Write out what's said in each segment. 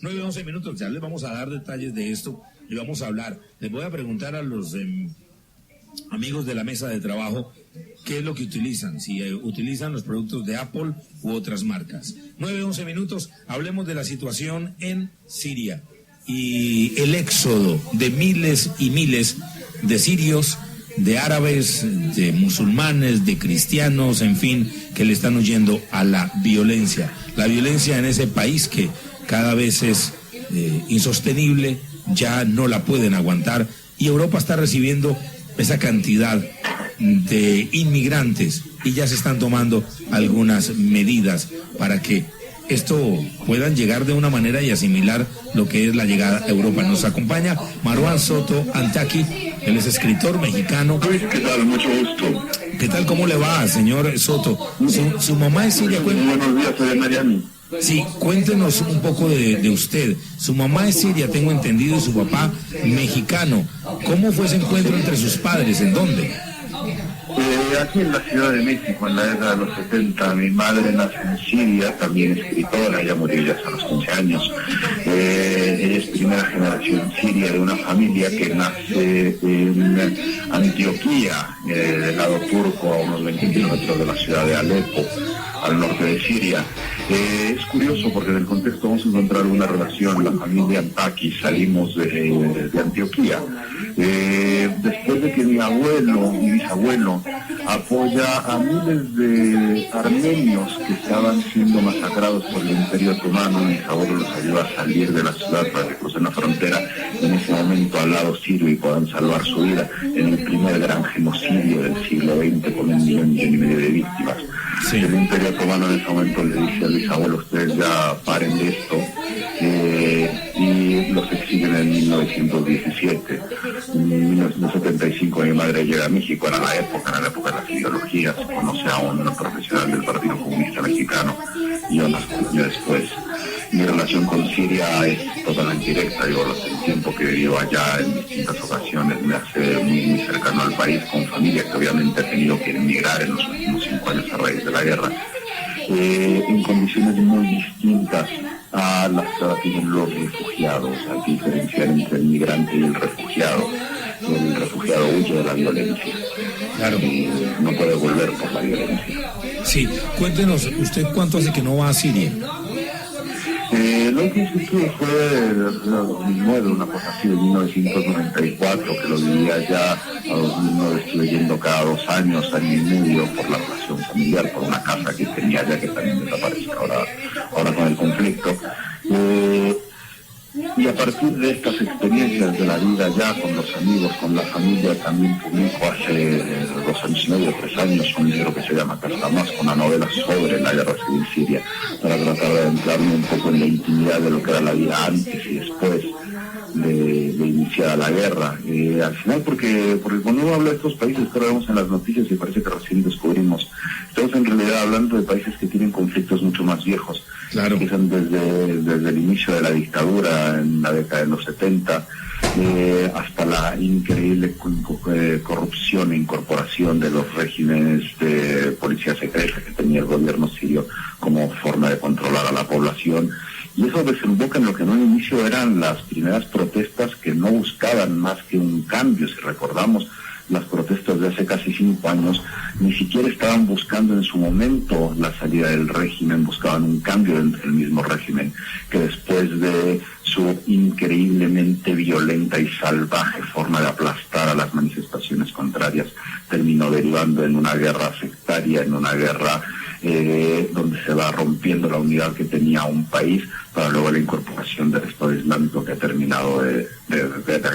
9:11 minutos, ya les vamos a dar detalles de esto y vamos a hablar. Les voy a preguntar a los amigos de la mesa de trabajo qué es lo que utilizan, si utilizan los productos de Apple u otras marcas. 9:11 minutos, hablemos de la situación en Siria y el éxodo de miles y miles de sirios, de árabes, de musulmanes, de cristianos, en fin, que le están huyendo a la violencia en ese país que cada vez es insostenible, ya no la pueden aguantar, y Europa está recibiendo esa cantidad de inmigrantes y ya se están tomando algunas medidas para que esto puedan llegar de una manera y asimilar lo que es la llegada a Europa. Nos acompaña Marwan Soto Antaki, él es escritor mexicano. ¿Qué tal? Mucho gusto. ¿Qué tal? ¿Cómo le va, señor Soto? Su mamá es siria. Buenos días, soy Mariani. Sí, cuéntenos un poco de usted. Su mamá es siria, tengo entendido, y su papá mexicano. ¿Cómo fue ese encuentro entre sus padres? ¿En dónde? Aquí en la Ciudad de México, en la década de los 70, mi madre nace en Siria, también escritora, ella murió ya a los 15 años. Ella es primera generación siria de una familia que nace en Antioquía, del lado turco, a unos 20 kilómetros de la ciudad de Alepo, al norte de Siria. Es curioso porque en el contexto vamos a encontrar una relación, la familia Antaki, salimos de Antioquía. Después de que mi abuelo, mi bisabuelo, apoya a miles de armenios que estaban siendo masacrados por el Imperio Otomano, mi bisabuelo los ayuda a salir de la ciudad para que crucen la frontera en ese momento al lado sirio y puedan salvar su vida en el primer gran genocidio del siglo XX con 1,5 millones de víctimas. Sí. El Imperio Otomano en ese momento le dice al bisabuelo, ustedes ya paren de esto, y los exigen en 1917. En 1975 mi madre llega a México, era la época de las ideologías, conoce a un profesional del Partido Comunista Mexicano y unos años después. Mi relación con Siria es totalmente directa, el tiempo que vivo allá en distintas ocasiones me hace muy cercano al país, con familia que obviamente ha tenido que emigrar en los últimos 5 años a raíz de la guerra, en condiciones muy distintas a las que ahora tienen los refugiados. Hay que diferenciar entre el migrante y el refugiado. El refugiado huye de la violencia. Claro. No puede volver por la violencia. Sí, cuéntenos, ¿usted cuánto hace que no va a Siria? Lo que hice fue en 2009, una cosa así, de 1994, que lo vivía ya. A 2009 estuve yendo cada 2 años, año y medio, por la relación familiar, por una casa que tenía ya que también desaparece ahora con el conflicto. Y a partir de estas experiencias de la vida ya con los amigos, con la familia, también publico hace 2 años y medio, 3 años, un libro que se llama Casamás, una novela sobre la guerra civil siria, para tratar de adentrarme un poco en la intimidad de lo que era la vida antes y después de iniciar la guerra. Al final, porque cuando uno habla de estos países que ahora vemos en las noticias y parece que recién descubrimos, estamos en realidad hablando de países que tienen conflictos mucho más viejos. Claro. Que son desde el inicio de la dictadura en la década de los 70 hasta la increíble corrupción e incorporación de los regímenes de policía secreta que tenía el gobierno sirio como forma de controlar a la población. Y eso desemboca en lo que en un inicio eran las primeras protestas que no buscaban más que un cambio. Si recordamos las protestas de hace casi 5 años, ni siquiera estaban buscando en su momento la salida del régimen, buscaban un cambio dentro del mismo régimen, que después de su increíblemente violenta y salvaje forma de aplastar a las manifestaciones contrarias, terminó derivando en una guerra sectaria, en una guerra donde se va rompiendo la unidad que tenía un país, para luego la incorporación del Estado Islámico, que ha terminado de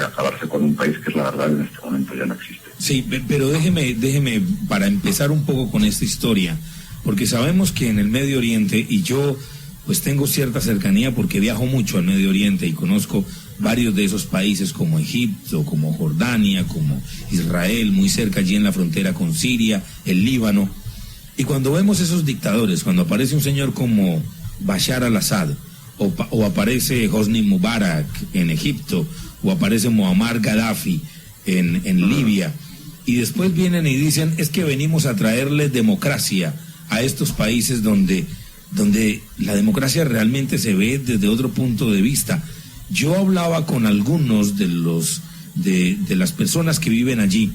acabarse con un país que, la verdad, en este momento ya no existe. Sí, pero déjeme para empezar un poco con esta historia, porque sabemos que en el Medio Oriente, y yo pues tengo cierta cercanía porque viajo mucho al Medio Oriente y conozco varios de esos países como Egipto, como Jordania, como Israel, muy cerca allí en la frontera con Siria, el Líbano. Y cuando vemos esos dictadores, cuando aparece un señor como Bashar al-Assad, o aparece Hosni Mubarak en Egipto, o aparece Muammar Gaddafi en Libia, y después vienen y dicen, es que venimos a traerle democracia a estos países donde donde la democracia realmente se ve desde otro punto de vista. Yo hablaba con algunos de las personas que viven allí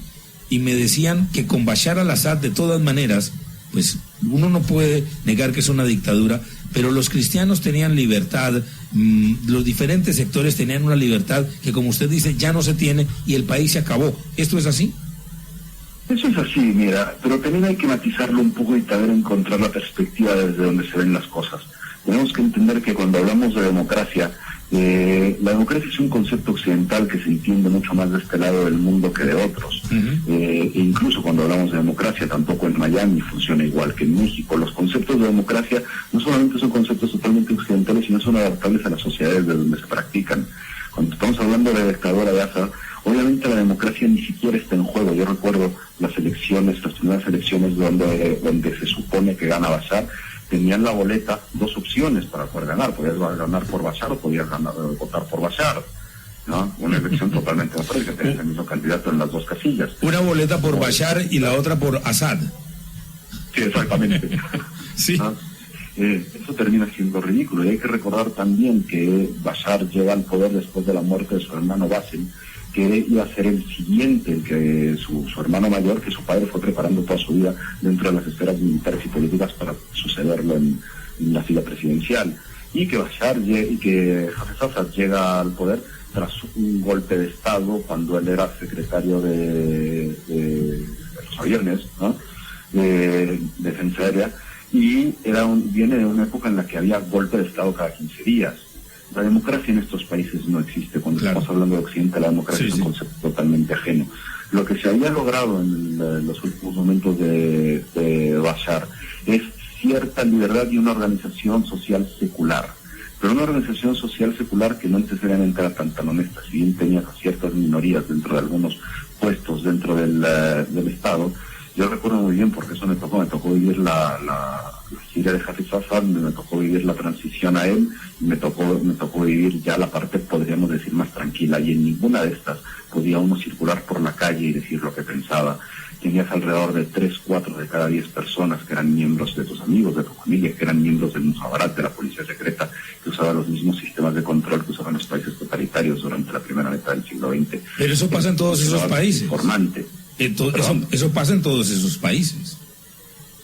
y me decían que con Bashar al-Assad, de todas maneras, pues uno no puede negar que es una dictadura, pero los cristianos tenían libertad, los diferentes sectores tenían una libertad que, como usted dice, ya no se tiene y el país se acabó. ¿Esto es así? Eso es así, mira, pero también hay que matizarlo un poco y saber encontrar la perspectiva desde donde se ven las cosas. Tenemos que entender que cuando hablamos de democracia, la democracia es un concepto occidental que se entiende mucho más de este lado del mundo que de otros. E incluso cuando hablamos de democracia, tampoco en Miami funciona igual que en México. Los conceptos de democracia no solamente son conceptos totalmente occidentales, sino son adaptables a las sociedades de donde se practican. Cuando estamos hablando de la dictadura de Assad, obviamente la democracia ni siquiera está en juego. Yo recuerdo las primeras elecciones donde se supone que gana Bashar, tenían la boleta, dos opciones para poder ganar. Podías ganar por Bashar o podías votar por Bashar, ¿no? Una elección totalmente diferente, que tenías el mismo candidato en las dos casillas. Una boleta por Bashar y la otra por Assad. Sí, exactamente. Sí. ¿No? Eso termina siendo ridículo. Y hay que recordar también que Bashar llega al poder después de la muerte de su hermano Bassem, que iba a ser el siguiente, el que su hermano mayor, que su padre fue preparando toda su vida dentro de las esferas militares y políticas para sucederlo en la fila presidencial. Y que Hafez Assad llega al poder tras un golpe de Estado cuando él era secretario de los aviones, ¿no? De defensa aérea, y viene de una época en la que había golpe de Estado cada 15 días. La democracia en estos países no existe. Cuando estamos hablando de Occidente, la democracia es un concepto totalmente ajeno. Lo que se había logrado en los últimos momentos de Bashar es cierta libertad y una organización social secular. Pero una organización social secular que no necesariamente era tan honesta. Si bien tenía ciertas minorías dentro de algunos puestos dentro del Estado, yo recuerdo muy bien porque eso me tocó vivir la Siria de Hafez Assad, me tocó vivir la transición a él, y me tocó vivir ya la parte, podríamos decir, más tranquila, y en ninguna de estas podía uno circular por la calle y decir lo que pensaba. Tenías alrededor de 3, 4 de cada 10 personas que eran miembros de tus amigos, de tu familia, que eran miembros del Mukhabarat, de la policía secreta, que usaba los mismos sistemas de control que usaban los países totalitarios durante la primera mitad del siglo XX. Pero eso pasa en todos esos países. Informante. Eso pasa en todos esos países.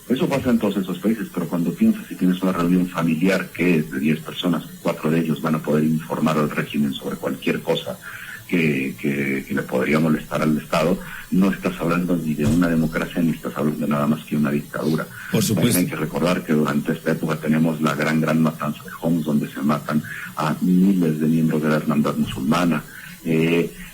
Eso pasa en todos esos países, pero cuando piensas si tienes una reunión familiar que es de 10 personas, 4 de ellos van a poder informar al régimen sobre cualquier cosa que le podría molestar al Estado, no estás hablando ni de una democracia ni estás hablando de nada más que una dictadura. Por supuesto. También hay que recordar que durante esta época tenemos la gran matanza de Homs, donde se matan a miles de miembros de la hermandad musulmana.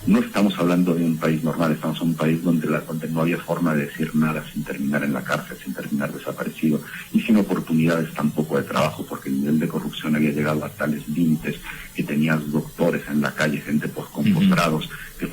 No estamos hablando de un país normal, estamos en un país donde no había forma de decir nada sin terminar en la cárcel, sin terminar desaparecido y sin oportunidades tampoco de trabajo, porque el nivel de corrupción había llegado a tales límites que tenías doctores en la calle, gente con posgrados, que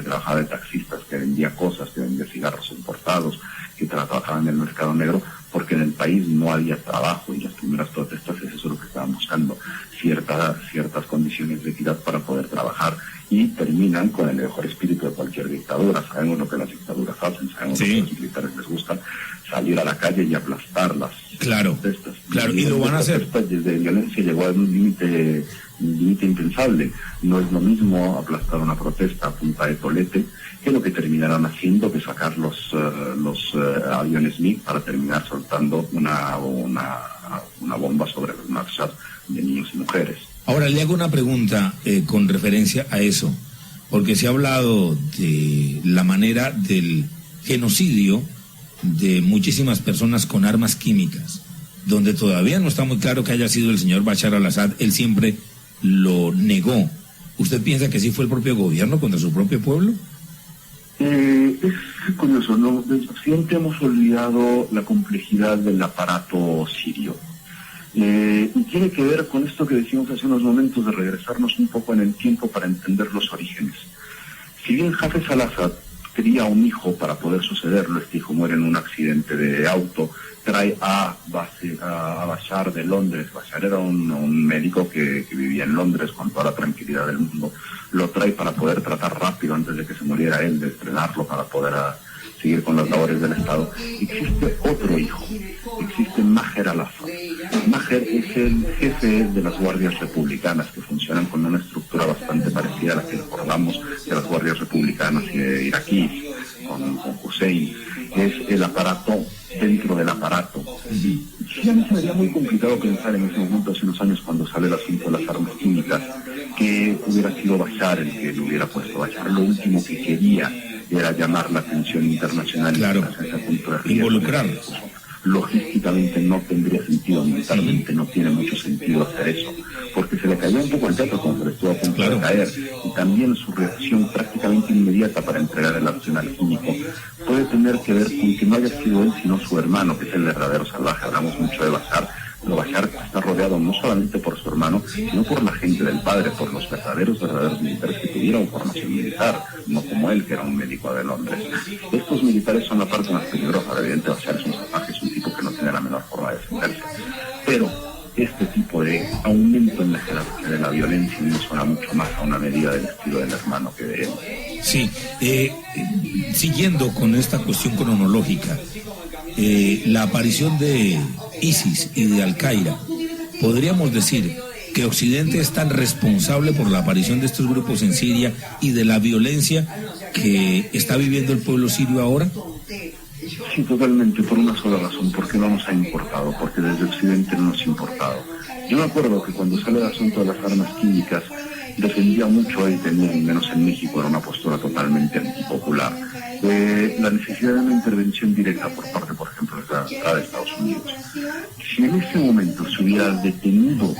trabajaba de taxistas, que vendía cosas, que vendía cigarros importados, que trabajaba en el mercado negro, porque en el país no había trabajo, y las primeras protestas es eso lo que estaban buscando, ciertas condiciones de equidad para poder trabajar, y terminan con el mejor espíritu de cualquier dictadura. Sabemos lo que las dictaduras hacen, sabemos lo que a los militares les gusta, salir a la calle y aplastarlas. Protestas. Claro, y lo van a hacer. Desde violencia llegó a un límite impensable. No es lo mismo aplastar una protesta a punta de tolete que lo que terminarán haciendo, que sacar los aviones MiG para terminar soltando una bomba sobre las marchas de niños y mujeres. Ahora le hago una pregunta con referencia a eso, porque se ha hablado de la manera del genocidio de muchísimas personas con armas químicas, donde todavía no está muy claro que haya sido el señor Bashar al-Assad. Él siempre lo negó. ¿Usted piensa que sí fue el propio gobierno contra su propio pueblo? Es curioso, ¿no? Desde Occidente hemos olvidado la complejidad del aparato sirio. Y tiene que ver con esto que decíamos hace unos momentos, de regresarnos un poco en el tiempo para entender los orígenes. Si bien Hafez al-Assad quería un hijo para poder sucederlo, este hijo muere en un accidente de auto, trae a Bashar de Londres. Bashar era un médico que vivía en Londres con toda la tranquilidad del mundo. Lo trae para poder tratar rápido antes de que se muriera él, de estrenarlo para poder seguir con las labores del Estado. Existe otro hijo, existe Maher al-Assad. es el jefe de las guardias republicanas, que funcionan con una estructura bastante parecida a la que recordamos de las guardias republicanas iraquíes, con Hussein. Es el aparato dentro del aparato. Sí, a mí se me haría muy complicado pensar en ese momento, hace unos años, cuando sale el asunto de las armas químicas, que hubiera sido Bashar el que lo hubiera puesto. Bashar lo último que quería era llamar la atención internacional, claro, y involucrarlos. Logísticamente no tendría sentido, militarmente no tiene mucho sentido hacer eso, porque se le cayó un poco el teatro cuando se le estuvo a punto de caer, y también su reacción prácticamente inmediata para entregar el arsenal químico puede tener que ver con que no haya sido él sino su hermano, que es el verdadero salvaje. Hablamos mucho de Bashar, pero Bashar está rodeado no solamente por su hermano, sino por la gente del padre, por los verdaderos militares que tuvieron formación militar, no como él, que era un médico de Londres. Estos militares son la parte más peligrosa. Evidentemente Bashar es un salvaje, es un tipo que no tiene la menor forma de defenderse. Pero este tipo de aumento en la jerarquía de la violencia me suena mucho más a una medida del estilo del hermano que de él. Sí, siguiendo con esta cuestión cronológica, la aparición de ISIS y de Al-Qaeda, podríamos decir que Occidente es tan responsable por la aparición de estos grupos en Siria y de la violencia que está viviendo el pueblo sirio ahora. Sí, totalmente, por una sola razón, porque no nos ha importado, porque desde Occidente no nos ha importado. Yo me acuerdo que cuando sale el asunto de las armas químicas, defendía mucho, y tenía, menos en México, era una postura totalmente antipopular, la necesidad de una intervención directa por parte, por ejemplo, de Estados Unidos. Si en ese momento se hubiera detenido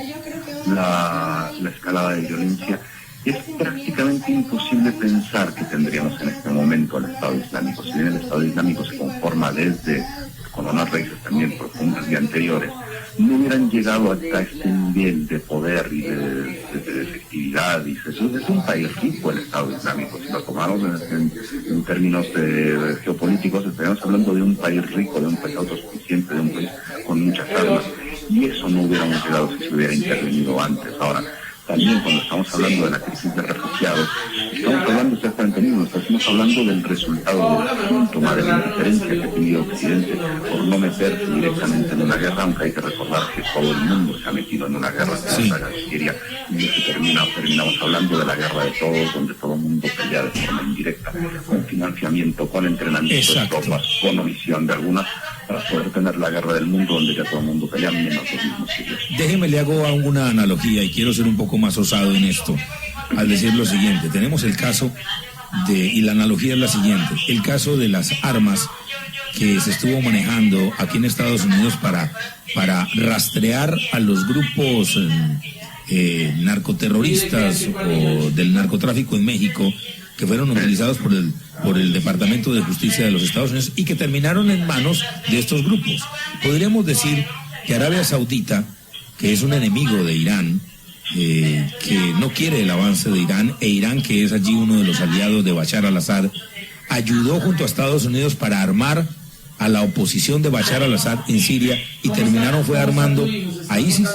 la escalada de violencia, es prácticamente imposible pensar que tendríamos en este momento al Estado Islámico. Si bien el Estado Islámico se conforma con unas raíces también profundas y anteriores, no hubieran llegado hasta este nivel de poder y de efectividad. Y es un país rico el Estado Islámico. Si lo tomamos en términos geopolíticos, estaríamos hablando de un país rico, de un país autosuficiente, de un país con muchas armas. Y eso no hubiéramos llegado si se hubiera intervenido antes. Ahora, también cuando estamos hablando de la crisis de refugiados, estamos hablando exactamente mismo, estamos hablando del resultado del síntoma de la indiferencia que ha tenido Occidente por no meterse directamente en una guerra, aunque hay que recordar que todo el mundo se ha metido en una guerra, sí, la guerra de Siria, y terminamos hablando de la guerra de todos, donde todo el mundo pelea de forma indirecta, con financiamiento, con entrenamiento de tropas, con omisión de algunas, para poder tener la guerra del mundo donde ya todo el mundo pelea menos los mismos sirios. Déjeme, le hago una analogía y quiero ser un poco más osado en esto, al decir lo siguiente. Tenemos el caso y la analogía es la siguiente, el caso de las armas que se estuvo manejando aquí en Estados Unidos para rastrear a los grupos narcoterroristas o del narcotráfico en México, que fueron utilizados por el Departamento de Justicia de los Estados Unidos y que terminaron en manos de estos grupos. Podríamos decir que Arabia Saudita, que es un enemigo de Irán, que no quiere el avance de Irán, e Irán, que es allí uno de los aliados de Bashar al-Assad, ayudó junto a Estados Unidos para armar a la oposición de Bashar al-Assad en Siria y terminaron armando a ISIS.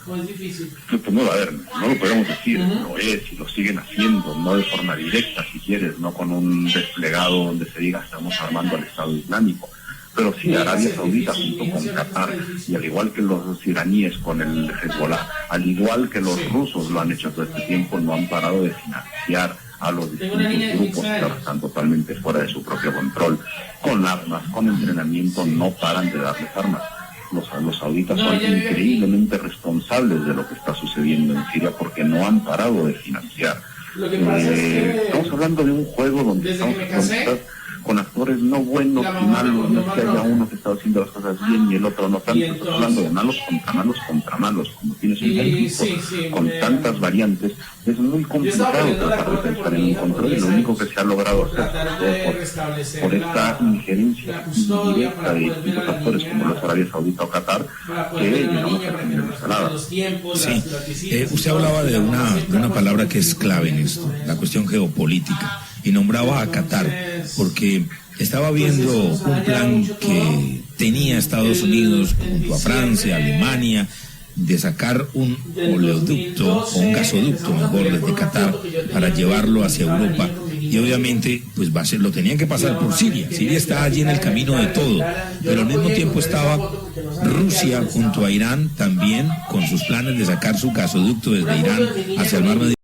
Pues no, a ver, no lo podemos decir, lo es y lo siguen haciendo, no de forma directa si quieres, no con un desplegado donde se diga estamos armando al Estado Islámico, pero sí Arabia Saudita junto con Qatar, y al igual que los iraníes con el Hezbollah, al igual que los rusos lo han hecho todo este tiempo, no han parado de financiar a los distintos grupos que ahora están totalmente fuera de su propio control, con armas, con entrenamiento, no paran de darles armas. Los sauditas son increíblemente responsables de lo que está sucediendo en Siria porque no han parado de financiar. Estamos hablando de un juego donde estamos con actores no buenos y malos, no es que haya uno que está haciendo las cosas bien y el otro no tanto, estás hablando de malos contra malos, como tienes un equipo con tantas variantes, es muy complicado tratar de pensar en un control, y lo único que se ha logrado hacer por esta injerencia indirecta de distintos actores como los Arabia Saudita o Qatar, que llegamos a tener instaladas. Sí, usted hablaba de una palabra que es clave en esto, la cuestión geopolítica, y nombraba a Qatar, porque estaba viendo un plan que tenía Estados Unidos junto a Francia, Alemania, de sacar un oleoducto o un gasoducto, mejor, desde Qatar para llevarlo hacia Europa, y obviamente pues lo tenían que pasar por Siria. Siria está allí en el camino de todo, pero al mismo tiempo estaba Rusia junto a Irán también con sus planes de sacar su gasoducto desde Irán hacia el mar Mediterráneo.